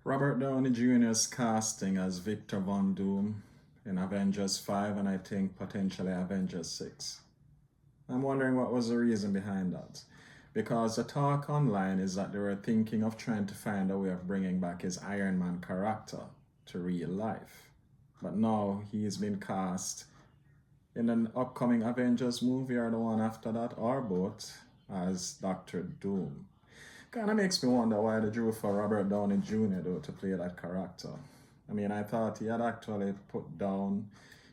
Robert Downey Jr.'s casting as Victor Von Doom in Avengers 5 and I think potentially Avengers 6. I'm wondering what was the reason behind that. Because the talk online is that they were thinking of trying to find a way of bringing back his Iron Man character to real life. But now he's been cast in an upcoming Avengers movie or the one after that, or both, as Doctor Doom. Kind of makes me wonder why they drew for Robert Downey Jr. though to play that character. I mean, I thought he had actually put down,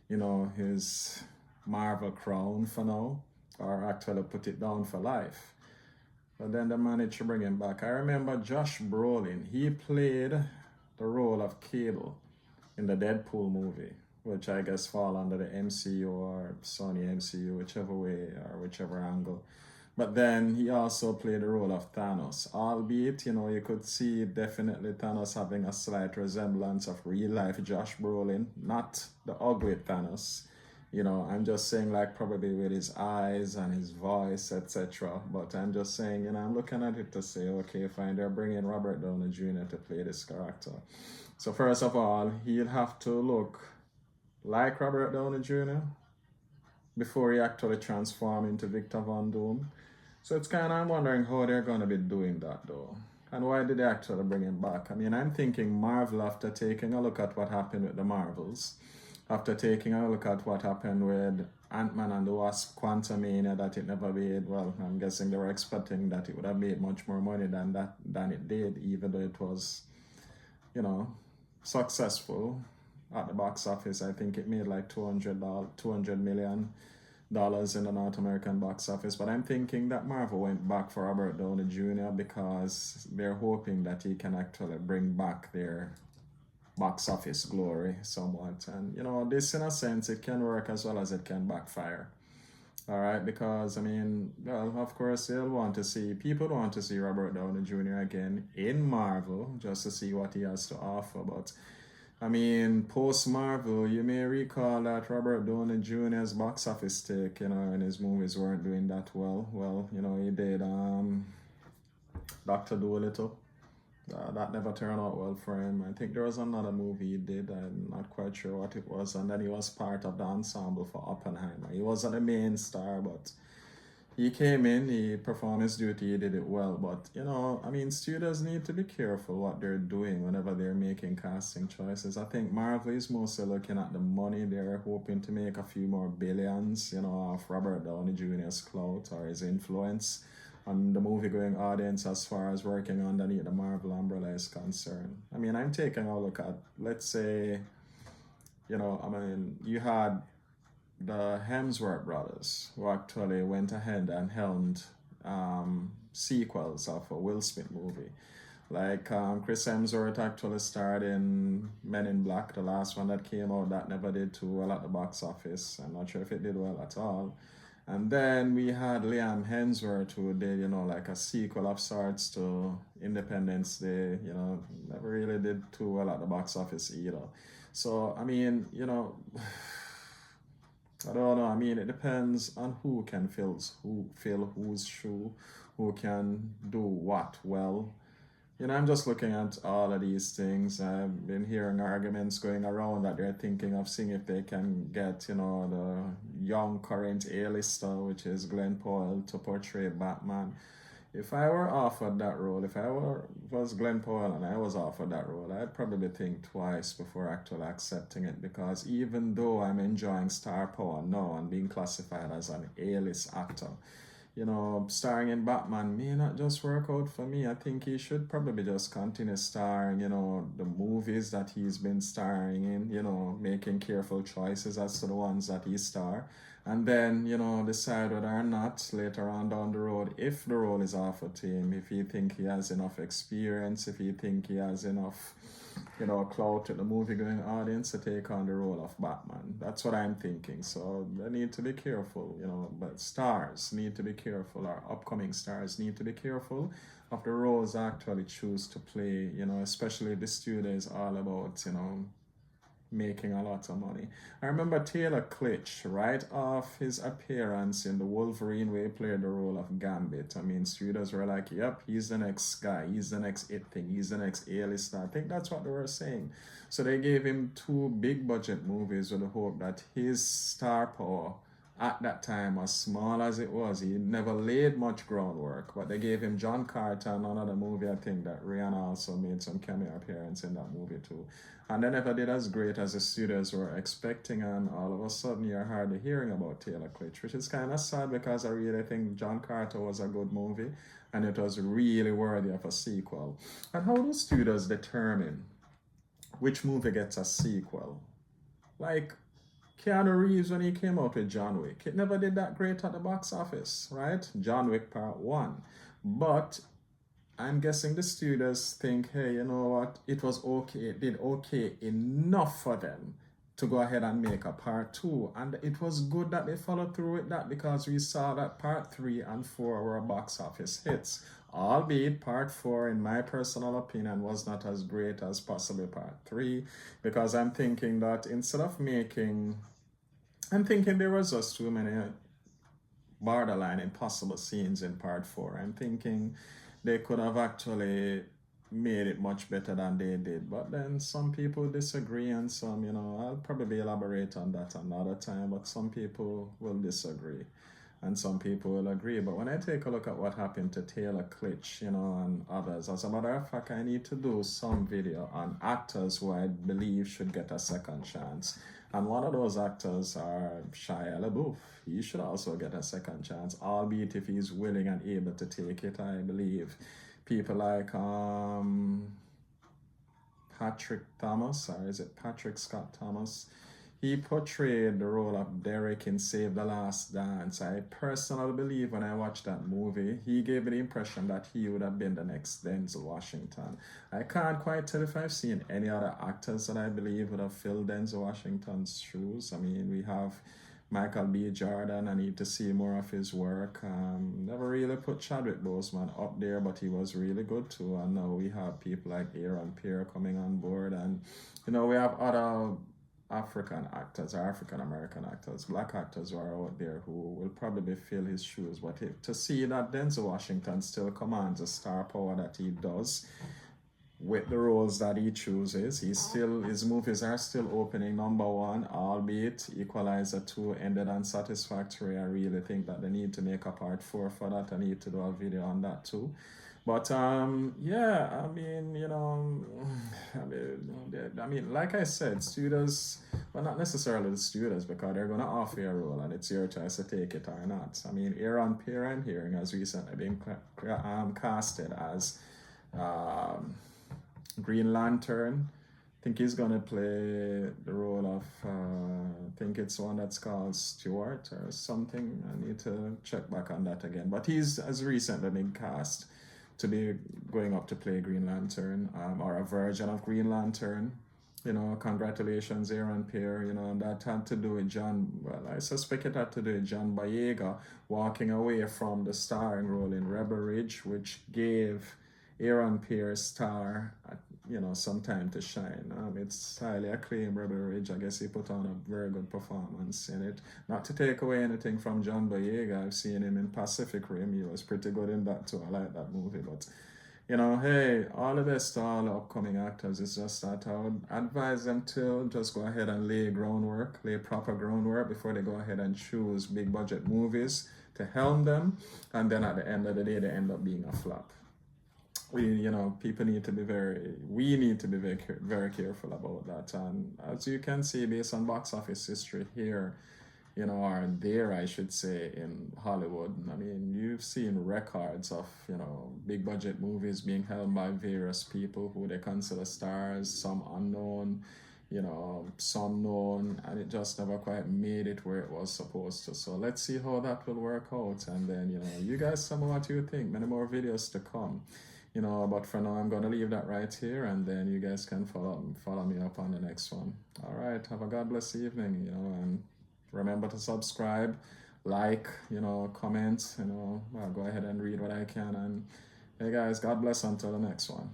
his Marvel crown for now, or actually put it down for life. But then they managed to bring him back. I remember Josh Brolin, he played the role of Cable in the Deadpool movie, which I guess fall under the MCU or Sony MCU, whichever way or whichever angle. But then he also played the role of Thanos, albeit, you could see definitely Thanos having a slight resemblance of real life Josh Brolin, not the ugly Thanos. I'm just saying like probably with his eyes and his voice, etc. But I'm just saying, I'm looking at it to say, okay, fine, they're bringing Robert Downey Jr. to play this character. So first of all, he'll have to look like Robert Downey Jr. before he actually transforms into Victor Von Doom. So it's kind of, I'm wondering how they're going to be doing that though. And why did they actually bring him back? I mean, I'm thinking Marvel, after taking a look at what happened with the Marvels, after taking a look at what happened with Ant-Man and the Wasp Quantumania, that it never made, well, I'm guessing they were expecting that it would have made much more money than it did, even though it was, successful at the box office. I think it made like $200 million in the North American box office. But I'm thinking that Marvel went back for Robert Downey Jr. because they're hoping that he can actually bring back their box office glory somewhat. And this, in a sense, it can work as well as it can backfire. All right, because I mean, well, of course, people want to see Robert Downey Jr. again in Marvel just to see what he has to offer. But I mean, post Marvel, you may recall that Robert Downey Jr.'s box office take, and his movies weren't doing that well. Well, he did Doctor Dolittle. That never turned out well for him. I think there was another movie he did. I'm not quite sure what it was. And then he was part of the ensemble for Oppenheimer. He wasn't the main star, but he came in, he performed his duty, he did it well. But, I mean, studios need to be careful what they're doing whenever they're making casting choices. I think Marvel is mostly looking at the money. They're hoping to make a few more billions, off Robert Downey Jr.'s clout or his influence on the movie-going audience as far as working underneath the Marvel umbrella is concerned. I mean, I'm taking a look at, let's say, you had the Hemsworth brothers who actually went ahead and helmed sequels of a Will Smith movie. Like Chris Hemsworth actually starred in Men in Black, the last one that came out that never did too well at the box office. I'm not sure if it did well at all. And then we had Liam Hemsworth who did, like a sequel of sorts to Independence Day, never really did too well at the box office either. So, I mean, I don't know. I mean, it depends on who can fill whose shoe, who can do what well. I'm just looking at all of these things. I've been hearing arguments going around that they're thinking of seeing if they can get, the young current A-lister, which is Glenn Powell, to portray Batman. If I were offered that role, if I was Glenn Powell and I was offered that role, I'd probably think twice before actually accepting it, because even though I'm enjoying star power now and being classified as an A-list actor, starring in Batman may not just work out for me. I think he should probably just continue starring, the movies that he's been starring in, making careful choices as to the ones that he star. And then, decide whether or not later on down the road, if the role is offered to him, if he think he has enough experience, if he think he has enough, clout with the movie-going audience to take on the role of Batman. That's what I'm thinking. So they need to be careful, but stars need to be careful, or upcoming stars need to be careful of the roles they actually choose to play, especially if the studio is all about, making a lot of money. I remember Taylor Kitsch, right off his appearance in the Wolverine where he played the role of Gambit. I mean, studios were like, yep, he's the next guy, he's the next it thing, he's the next A-lister. I think that's what they were saying. So they gave him 2 big budget movies with the hope that his star power at that time, as small as it was, he never laid much groundwork. But they gave him John Carter and another movie, I think, that Rihanna also made some cameo appearance in that movie too. And they never did as great as the studios were expecting, and all of a sudden you're hardly hearing about Taylor Kitsch, which is kind of sad because I really think John Carter was a good movie and it was really worthy of a sequel. And how do studios determine which movie gets a sequel? Like, Keanu Reeves, when he came out with John Wick, it never did that great at the box office, right? John Wick Part 1. But I'm guessing the studios think, hey, you know what? It was okay. It did okay enough for them to go ahead and make a Part 2. And it was good that they followed through with that because we saw that Part 3 and 4 were box office hits. Albeit Part 4, in my personal opinion, was not as great as possibly Part 3, because I'm thinking that instead of making, I'm thinking there was just too many borderline impossible scenes in Part 4. I'm thinking they could have actually made it much better than they did. But then some people disagree, and some, you know, I'll probably elaborate on that another time, but some people will disagree and some people will agree. But when I take a look at what happened to Taylor Kitsch, you know, and others, as a matter of fact, I need to do some video on actors who I believe should get a second chance. And one of those actors are Shia LaBeouf. He should also get a second chance, albeit if he's willing and able to take it, I believe. People like Patrick Thomas, or is it Patrick Scott Thomas? He portrayed the role of Derek in Save the Last Dance. I personally believe when I watched that movie, he gave me the impression that he would have been the next Denzel Washington. I can't quite tell if I've seen any other actors that I believe would have filled Denzel Washington's shoes. I mean, we have Michael B. Jordan. I need to see more of his work. Never really put Chadwick Boseman up there, but he was really good too. And now we have people like Aaron Pierre coming on board. And, you know, we have other African actors or African American actors, black actors who are out there who will probably fill his shoes. But to see that Denzel Washington still commands the star power that he does with the roles that he chooses, his movies are still opening #1, albeit Equalizer 2 ended unsatisfactory. I really think that they need to make a Part 4 for that. I need to do a video on that too. But yeah, I mean, you know, I mean, like I said, studios, well, not necessarily the studios, because they're going to offer you a role and it's your choice to take it or not. I mean, Aaron Pierre, I'm hearing, has recently been casted as Green Lantern. I think he's going to play the role of, I think it's one that's called Stewart or something. I need to check back on that again. But he's as recently been cast to be going up to play Green Lantern, or a version of Green Lantern. You know, congratulations, Aaron Pierre. You know, and that had to do with I suspect it had to do with John Boyega walking away from the starring role in Rebel Ridge, which gave Aaron Pierre's star, you know, some time to shine. It's highly acclaimed, Rebel Ridge. I guess he put on a very good performance in it. Not to take away anything from John Boyega. I've seen him in Pacific Rim. He was pretty good in that too. I like that movie. But, you know, hey, all the best to all the upcoming actors. It's just that I would advise them to just go ahead and lay proper groundwork before they go ahead and choose big budget movies to helm them. And then at the end of the day, they end up being a flop. We need to be very careful about that. And as you can see, based on box office history here, you know, or there, I should say, in Hollywood, I mean, you've seen records of, you know, big budget movies being held by various people who they consider stars, some unknown, you know, some known, and it just never quite made it where it was supposed to. So let's see how that will work out. And then, you know, you guys tell me what you think. Many more videos to come. You know, but for now, I'm going to leave that right here, and then you guys can follow me up on the next one. All right, have a God bless evening, you know, and remember to subscribe, like, you know, comment, you know, I'll go ahead and read what I can. And hey guys, God bless until the next one.